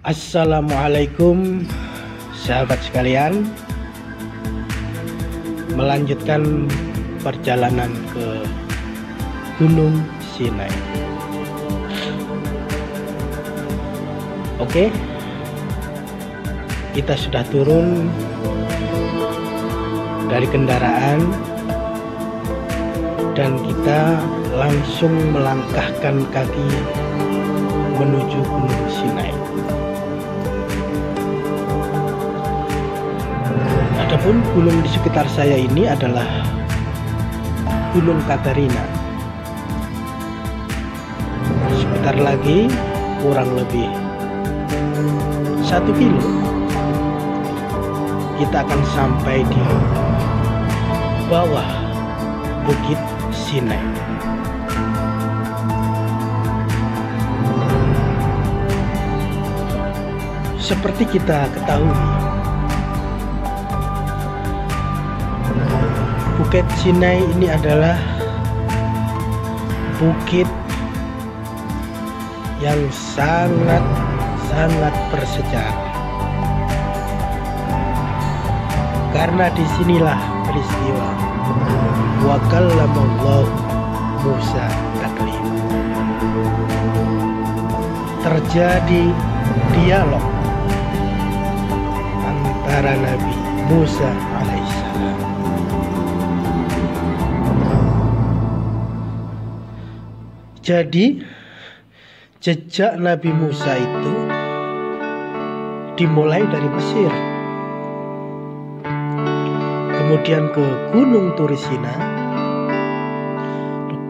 Assalamualaikum sahabat sekalian. Melanjutkan perjalanan ke Gunung Sinai. Oke, kita sudah turun dari kendaraan dan kita langsung melangkahkan kaki menuju Gunung Sinai. Adapun gunung di sekitar saya ini adalah Gunung Katarina. Sebentar lagi, kurang lebih 1 kilo, kita akan sampai di bawah Bukit Sinai. Seperti kita ketahui, Bukit Sinai ini adalah bukit yang sangat bersejarah. Karena disinilah peristiwa wa kallamallahu Musa taklima. Terjadi dialog antara Nabi Musa alaihissalam. Jadi jejak Nabi Musa itu dimulai dari Mesir, kemudian ke Gunung Turisina,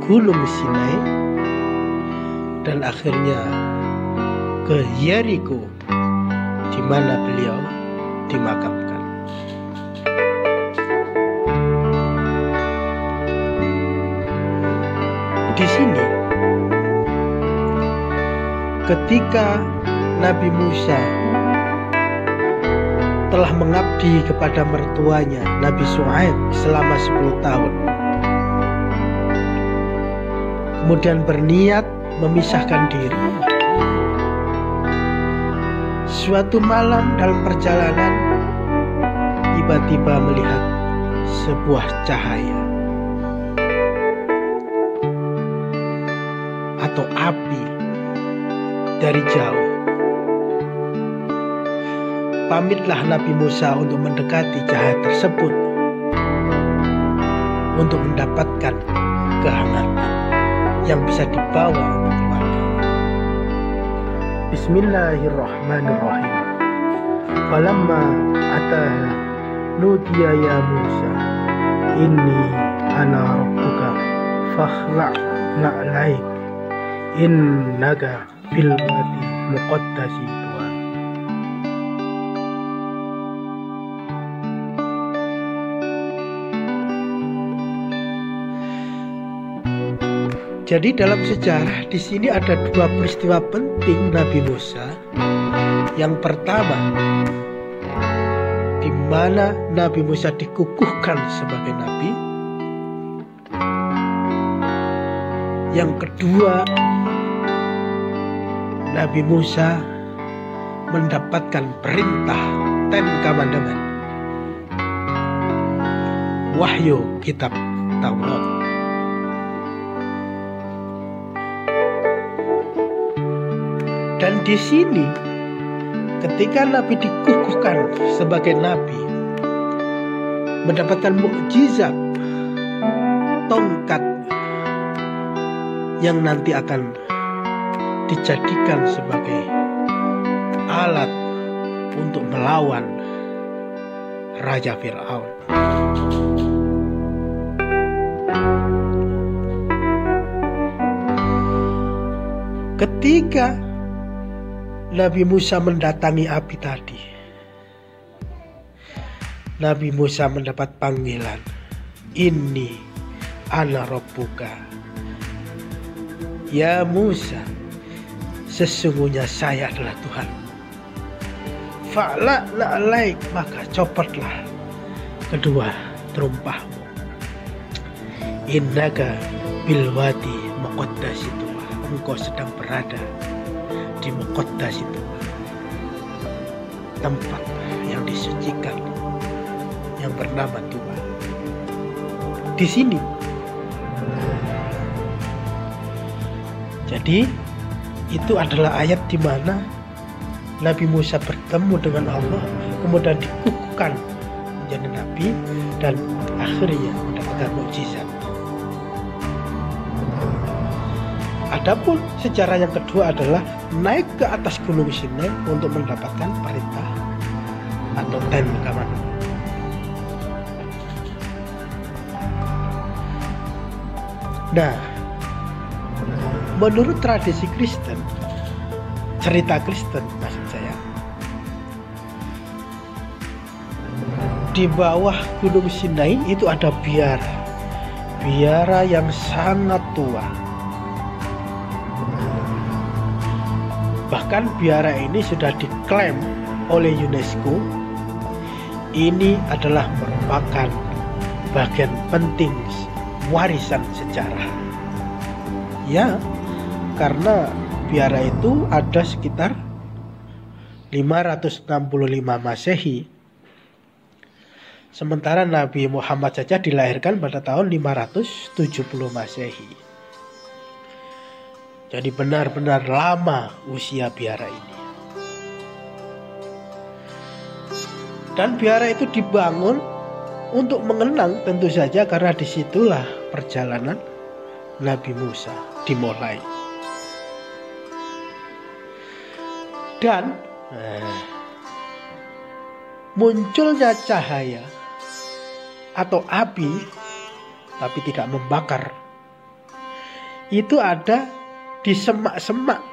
Gunung Sinai, dan akhirnya ke Yeriko, di mana beliau dimakamkan. Di sini, ketika Nabi Musa telah mengabdi kepada mertuanya Nabi Shu'aib selama 10 tahun, kemudian berniat memisahkan diri, suatu malam dalam perjalanan tiba-tiba melihat sebuah cahaya atau api dari jauh. Pamitlah Nabi Musa untuk mendekati cahaya tersebut untuk mendapatkan kehangatan yang bisa dibawa untuk keluarga. Bismillahirrahmanirrahim. Falamma ataha nudiya ya Musa inni ana rabbuka fakhla' na'laik innaka bil wadi muqaddasi tuwa. Jadi dalam sejarah di sini ada 2 peristiwa penting Nabi Musa. Yang pertama, di mana Nabi Musa dikukuhkan sebagai nabi. Yang kedua, Nabi Musa mendapatkan perintah 10 Commandment, wahyu kitab Taurat. Dan di sini, ketika Nabi dikukuhkan sebagai nabi, mendapatkan mukjizat tongkat yang nanti akan dijadikan sebagai alat untuk melawan Raja Fir'aun. Ketika Nabi Musa mendatangi api tadi, Nabi Musa mendapat panggilan, Inni ana rabbuka. Ya Musa, sesungguhnya saya adalah Tuhan. Fa'la la'alaik, maka copotlah kedua terumpahmu. Innaka bilwadi muqaddasi tuwa. Engkau sedang berada di muqaddas itu. tempat yang disucikan yang bernama Tuba. Di sini. Jadi itu adalah ayat di mana Nabi Musa bertemu dengan Allah, kemudian dikukuhkan menjadi nabi dan akhirnya mendapatkan mukjizat. Adapun sejarah yang kedua adalah naik ke atas Gunung Sinai untuk mendapatkan perintah atau Ten Commandment. Nah, menurut tradisi Kristen, cerita Kristen maksud saya, di bawah Gunung Sinai itu ada biara yang sangat tua. Bahkan biara ini sudah diklaim oleh UNESCO. Ini adalah merupakan bagian penting warisan sejarah. Ya, karena biara itu ada sekitar 565 Masehi. Sementara Nabi Muhammad saja dilahirkan pada tahun 570 Masehi. Jadi benar-benar lama usia biara ini. Dan biara itu dibangun untuk mengenang tentu saja karena disitulah perjalanan Nabi Musa dimulai. Dan munculnya cahaya atau api tapi tidak membakar itu ada di semak-semak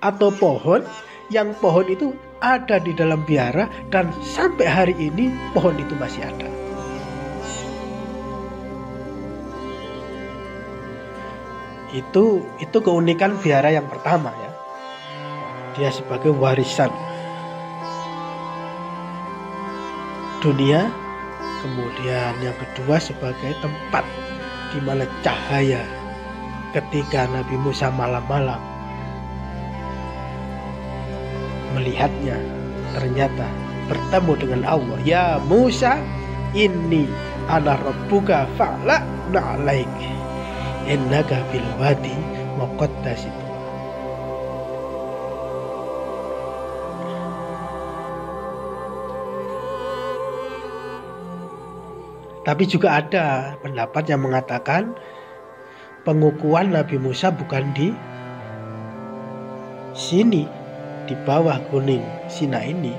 atau pohon, yang pohon itu ada di dalam biara dan sampai hari ini pohon itu masih ada. Itu keunikan biara yang pertama ya. Dia sebagai warisan dunia. Kemudian yang kedua sebagai tempat di mana cahaya ketika Nabi Musa malam-malam melihatnya, ternyata bertemu dengan Allah. Ya Musa, inni ana rabbuka fa'la'na 'alaik innaka bil wadi muqaddas. Tapi juga ada pendapat yang mengatakan pengukuhan Nabi Musa bukan di sini, di bawah Gunung Sinai ini,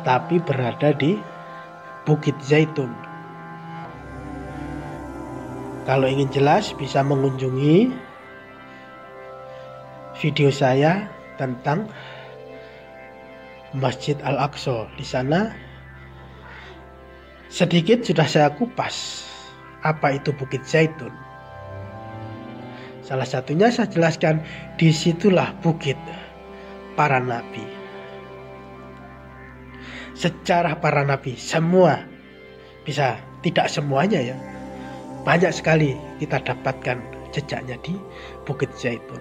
tapi berada di Bukit Zaitun. Kalau ingin jelas bisa mengunjungi video saya tentang Masjid Al-Aqsa. Di sana sedikit sudah saya kupas apa itu Bukit Zaitun. Salah satunya saya jelaskan, disitulah bukit para nabi. Sejarah para nabi semua, bisa tidak semuanya ya, banyak sekali kita dapatkan jejaknya di Bukit Zaitun.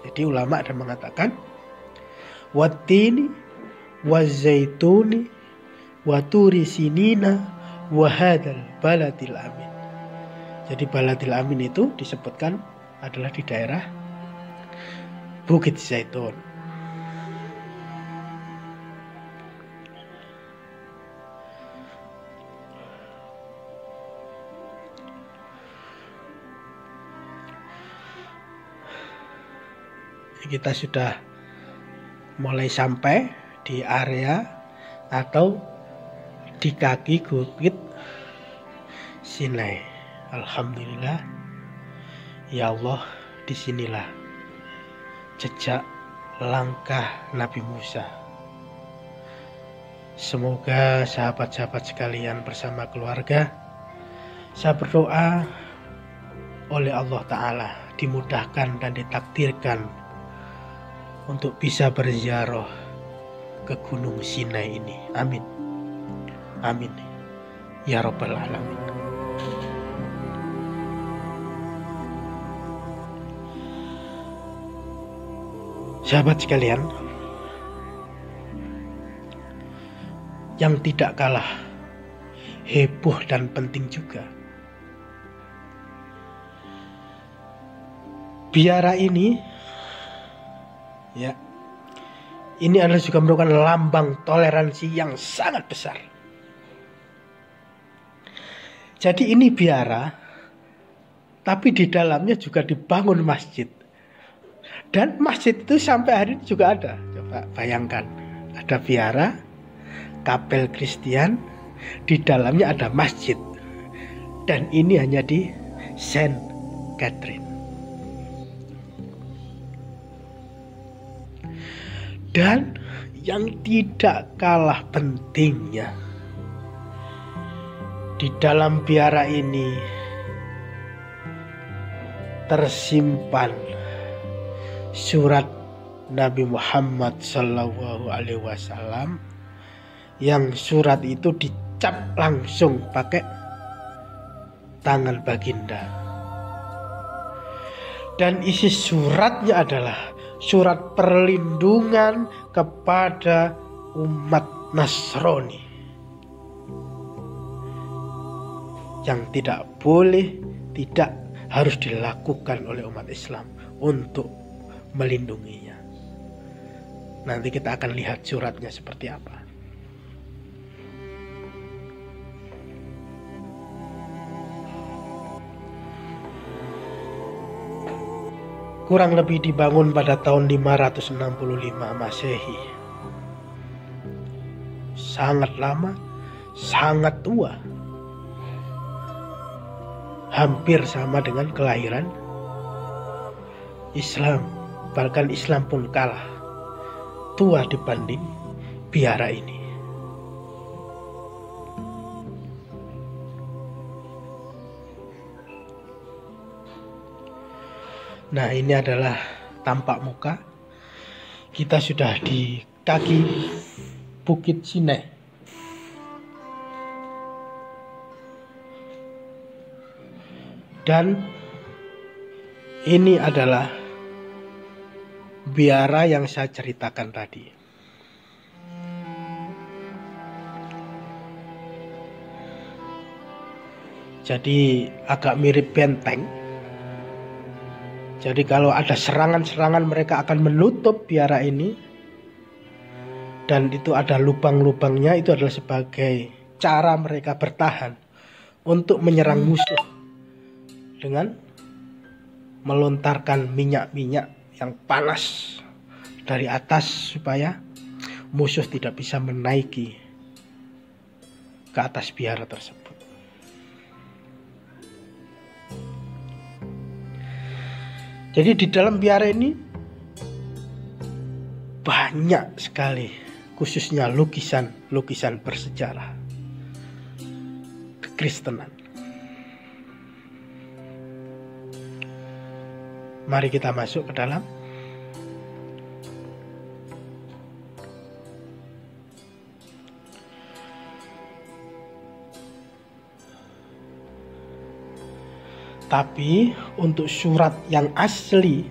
Jadi ulama ada mengatakan wattini wazaituni waturi sinina wahadal baladil amin. Jadi baladil amin itu disebutkan adalah di daerah Bukit Zaitun. Kita sudah mulai sampai di area atau di kaki Bukit Sinai. Alhamdulillah, ya Allah, disinilah jejak langkah Nabi Musa. Semoga sahabat-sahabat sekalian bersama keluarga, saya berdoa oleh Allah Ta'ala dimudahkan dan ditakdirkan untuk bisa berziarah ke Gunung Sinai ini. Amin. Amin. Ya Rabbal Alamin. Sahabat sekalian, yang tidak kalah heboh dan penting juga. Biara ini, ya, ini adalah juga merupakan lambang toleransi yang sangat besar. Jadi ini biara, tapi di dalamnya juga dibangun masjid. Dan masjid itu sampai hari ini juga ada. Coba bayangkan, ada biara, kapel Kristen, di dalamnya ada masjid. Dan ini hanya di Saint Catherine. Dan yang tidak kalah pentingnya, di dalam biara ini tersimpan surat Nabi Muhammad SAW, yang surat itu dicap langsung pakai tangan baginda. Dan isi suratnya adalah surat perlindungan kepada umat Nasrani yang tidak boleh, tidak harus dilakukan oleh umat Islam untuk melindunginya. Nanti kita akan lihat suratnya seperti apa. Kurang lebih dibangun pada tahun 565 Masehi. Sangat lama, sangat tua. Hampir sama dengan kelahiran Islam. Bahkan Islam pun kalah tua dibanding biara ini. Nah, ini adalah tampak muka. Kita sudah di kaki Bukit Sinai. Dan ini adalah biara yang saya ceritakan tadi. Jadi agak mirip benteng. Jadi kalau ada serangan-serangan, mereka akan menutup biara ini. Dan itu ada lubang-lubangnya, itu adalah sebagai cara mereka bertahan untuk menyerang musuh dengan melontarkan minyak-minyak yang panas dari atas supaya musuh tidak bisa menaiki ke atas biara tersebut. Jadi di dalam biara ini banyak sekali, khususnya lukisan bersejarah kekristenan. Mari kita masuk ke dalam. Tapi untuk surat yang asli,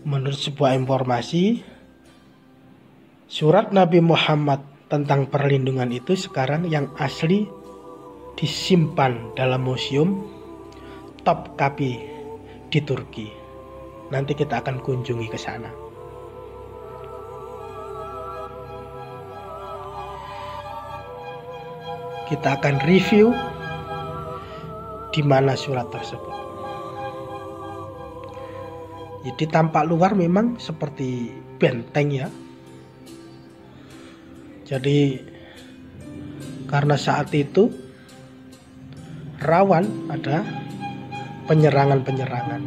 menurut sebuah informasi, surat Nabi Muhammad tentang perlindungan itu sekarang yang asli disimpan dalam museum Topkapi di Turki. Nanti kita akan kunjungi ke sana. Kita akan review di mana surat tersebut. Jadi tampak luar memang seperti benteng ya. Jadi karena saat itu rawan ada penyerangan-penyerangan.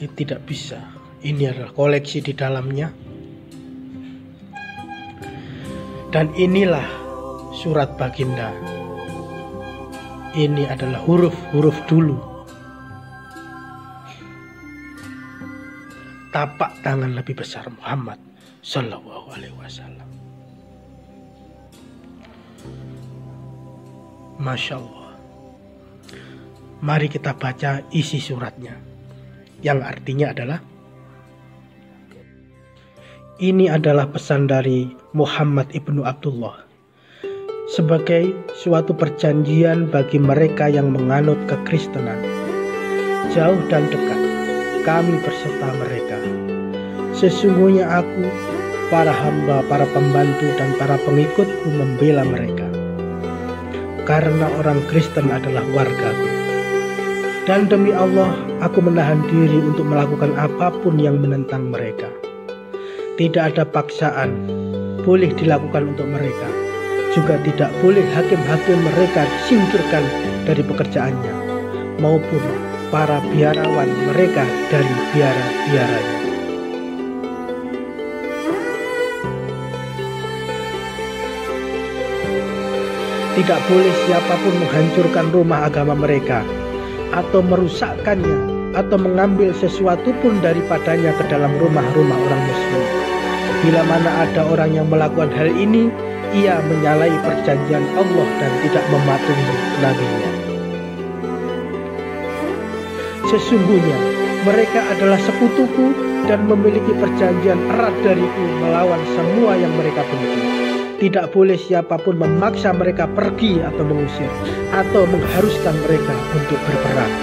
Ini tidak bisa. Ini adalah koleksi di dalamnya. Dan inilah surat baginda. Ini adalah huruf-huruf dulu. Tapak tangan lebih besar Muhammad Sallallahu Alaihi Wasallam. Masya Allah. Mari kita baca isi suratnya, yang artinya adalah: Ini adalah pesan dari Muhammad ibnu Abdullah sebagai suatu perjanjian bagi mereka yang menganut kekristenan. Jauh dan dekat, kami berserta mereka. Sesungguhnya aku, para hamba, para pembantu, dan para pengikutku membela mereka. Karena orang Kristen adalah wargaku. Dan demi Allah, aku menahan diri untuk melakukan apapun yang menentang mereka. Tidak ada paksaan boleh dilakukan untuk mereka. Juga tidak boleh hakim-hakim mereka disingkirkan dari pekerjaannya, maupun para biarawan mereka dari biara-biaranya. Tidak boleh siapapun menghancurkan rumah agama mereka, atau merusakkannya, atau mengambil sesuatu pun daripadanya ke dalam rumah-rumah orang Muslim. Bila mana ada orang yang melakukan hal ini, ia menyalahi perjanjian Allah dan tidak mematuhi nabinya. Sesungguhnya mereka adalah sekutuku dan memiliki perjanjian erat dariku melawan semua yang mereka benci. Tidak boleh siapapun memaksa mereka pergi atau mengusir, atau mengharuskan mereka untuk berperang.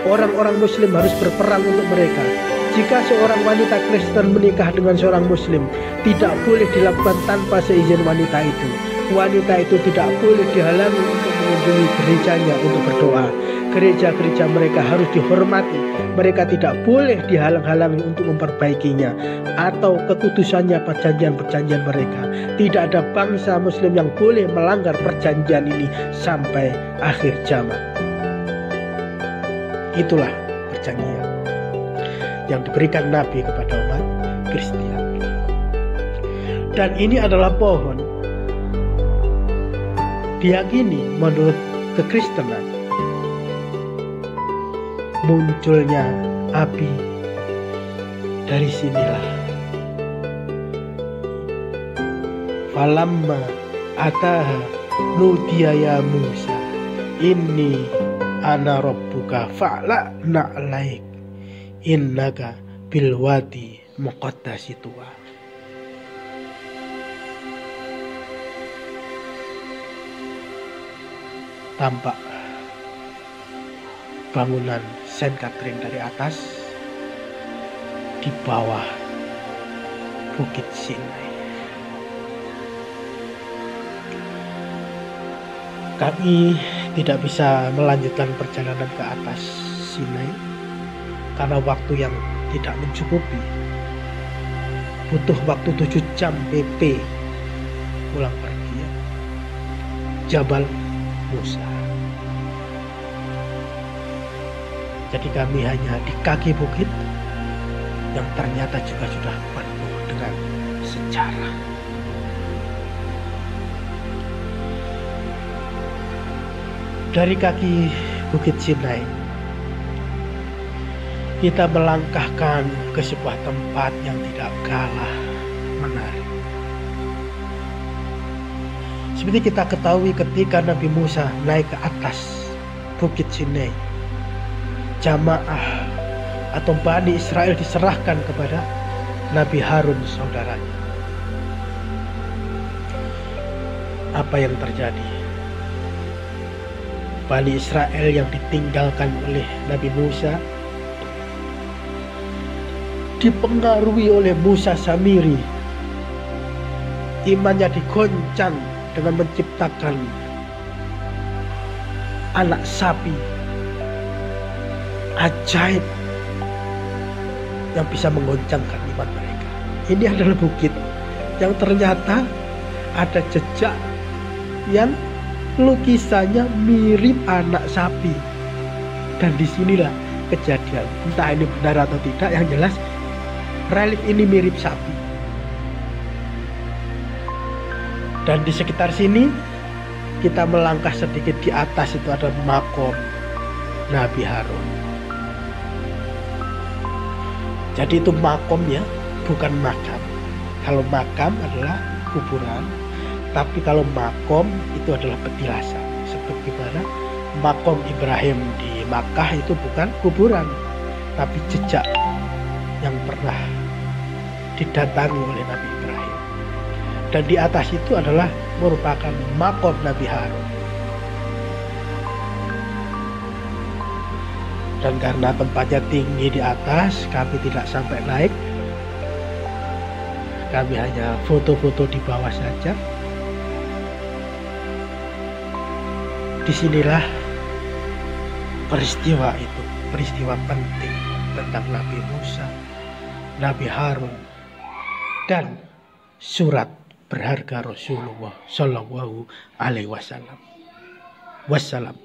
Orang-orang Muslim harus berperang untuk mereka. Jika seorang wanita Kristen menikah dengan seorang Muslim, tidak boleh dilakukan tanpa seizin wanita itu. Wanita itu tidak boleh dihalangi untuk mengunjungi gerejanya untuk berdoa. Gereja-gereja mereka harus dihormati. Mereka tidak boleh dihalang-halangi untuk memperbaikinya atau kekudusannya perjanjian-perjanjian mereka. Tidak ada bangsa Muslim yang boleh melanggar perjanjian ini sampai akhir zaman. Itulah perjanjian yang diberikan Nabi kepada umat Kristiani. Dan ini adalah pohon diyakini menurut kekristenan munculnya api dari sinilah. Falamma ataha nudiya ya Musa inni ana rabbuka fa'la'na 'alaik innaka bilwadi muqaddasi tuwa. Tampak bangunan Saint Catherine dari atas, di bawah Bukit Sinai. Kami tidak bisa melanjutkan perjalanan ke atas Sinai karena waktu yang tidak mencukupi. Butuh waktu 7 jam PP pulang pergi ya. Jabal Musa. Jadi kami hanya di kaki bukit yang ternyata juga sudah penuh dengan sejarah. Dari kaki Bukit Sinai kita melangkahkan ke sebuah tempat yang tidak kalah menarik. Seperti kita ketahui ketika Nabi Musa naik ke atas Bukit Sinai, jamaah atau Bani Israel diserahkan kepada Nabi Harun saudaranya. Apa yang terjadi? Bani Israel yang ditinggalkan oleh Nabi Musa dipengaruhi oleh Musa Samiri. Imannya digoncang dengan menciptakan anak sapi ajaib yang bisa menggoncangkan iman mereka. Ini adalah bukit yang ternyata ada jejak yang lukisannya mirip anak sapi. Dan disinilah kejadian. Entah ini benar atau tidak, yang jelas relief ini mirip sapi. Dan di sekitar sini kita melangkah sedikit di atas, itu ada makom Nabi Harun. Jadi itu makom ya, bukan makam. Kalau makam adalah kuburan, tapi kalau makom itu adalah petilasan. Seperti mana makom Ibrahim di Makkah itu bukan kuburan, tapi jejak yang pernah didatangi oleh Nabi Ibrahim. Dan di atas itu adalah merupakan makom Nabi Harun. Dan karena tempatnya tinggi di atas, kami tidak sampai naik. Kami hanya foto-foto di bawah saja. Disinilah peristiwa itu, peristiwa penting tentang Nabi Musa, Nabi Harun, dan surat berharga Rasulullah Shallallahu Alaihi Wasallam. Wassalam.